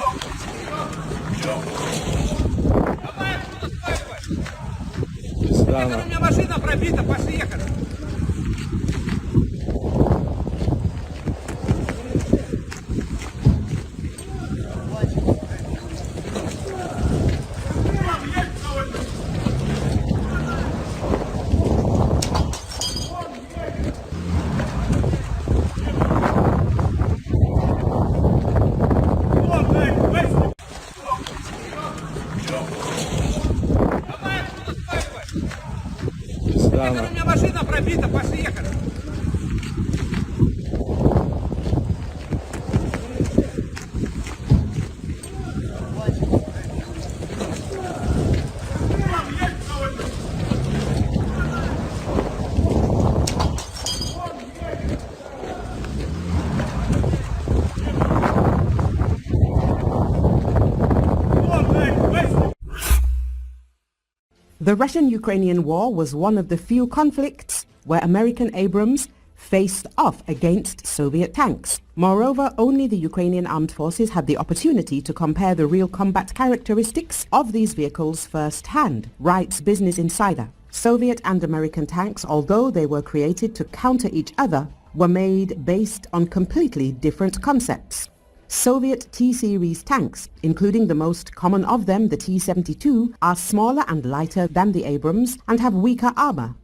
У меня машина пробита, пошли ехать. У меня машина пробита, пошли ехать. The Russian-Ukrainian War was one of the few conflicts where American Abrams faced off against Soviet tanks. Moreover, only the Ukrainian armed forces had the opportunity to compare the real combat characteristics of these vehicles firsthand, writes Business Insider. Soviet and American tanks, although they were created to counter each other, were made based on completely different concepts. Soviet T-series tanks, including the most common of them, the T-72, are smaller and lighter than the Abrams and have weaker armor.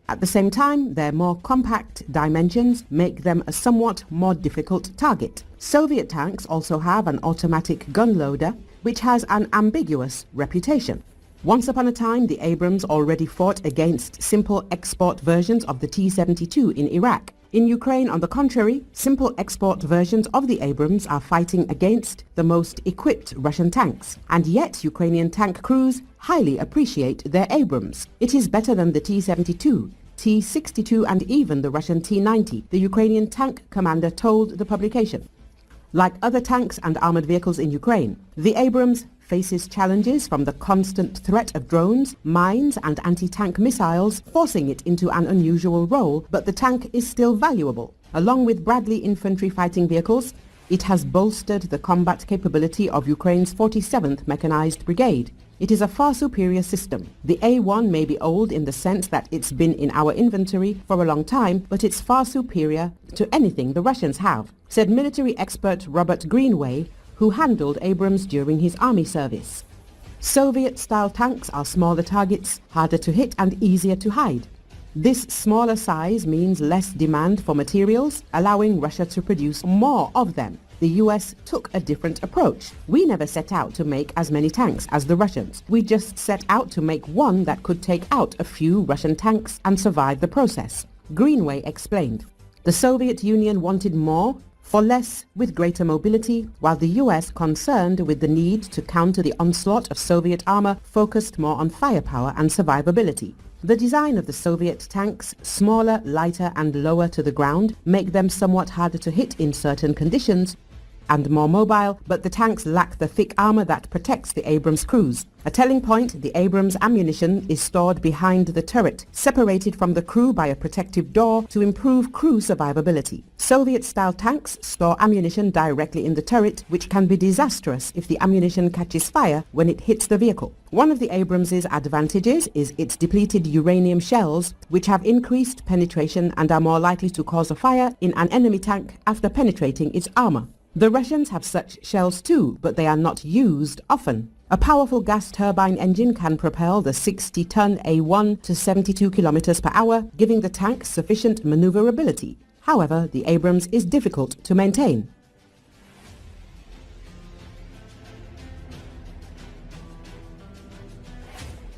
At the same time, their more compact dimensions make them a somewhat more difficult target. Soviet tanks also have an automatic gun loader, which has an ambiguous reputation. Once upon a time, the Abrams already fought against simple export versions of the T-72 in Iraq. In Ukraine, on the contrary, simple export versions of the Abrams are fighting against the most equipped Russian tanks. And yet, Ukrainian tank crews highly appreciate their Abrams. It is better than the T-72, T-62 and even the Russian T-90, the Ukrainian tank commander told the publication. Like other tanks and armored vehicles in Ukraine, the Abrams faces challenges from the constant threat of drones, mines and anti-tank missiles, forcing it into an unusual role, but the tank is still valuable. Along with Bradley infantry fighting vehicles, it has bolstered the combat capability of Ukraine's 47th Mechanized Brigade. It is a far superior system. The A1 may be old in the sense that it's been in our inventory for a long time, but it's far superior to anything the Russians have, said military expert Robert Greenway, who handled Abrams during his army service. Soviet-style tanks are smaller targets, harder to hit and easier to hide. This smaller size means less demand for materials, allowing Russia to produce more of them. The US took a different approach. We never set out to make as many tanks as the Russians. We just set out to make one that could take out a few Russian tanks and survive the process, Greenway explained. The Soviet Union wanted more for less with greater mobility, while the US, concerned with the need to counter the onslaught of Soviet armor, focused more on firepower and survivability. The design of the Soviet tanks, smaller, lighter and lower to the ground, make them somewhat harder to hit in certain conditions and more mobile, but the tanks lack the thick armor that protects the Abrams crews. A telling point, the Abrams ammunition is stored behind the turret, separated from the crew by a protective door to improve crew survivability. Soviet-style tanks store ammunition directly in the turret, which can be disastrous if the ammunition catches fire when it hits the vehicle. One of the Abrams' advantages is its depleted uranium shells, which have increased penetration and are more likely to cause a fire in an enemy tank after penetrating its armor. The Russians have such shells too, but they are not used often. A powerful gas turbine engine can propel the 60-ton A1 to 72 kilometers per hour, giving the tank sufficient maneuverability. However, the Abrams is difficult to maintain.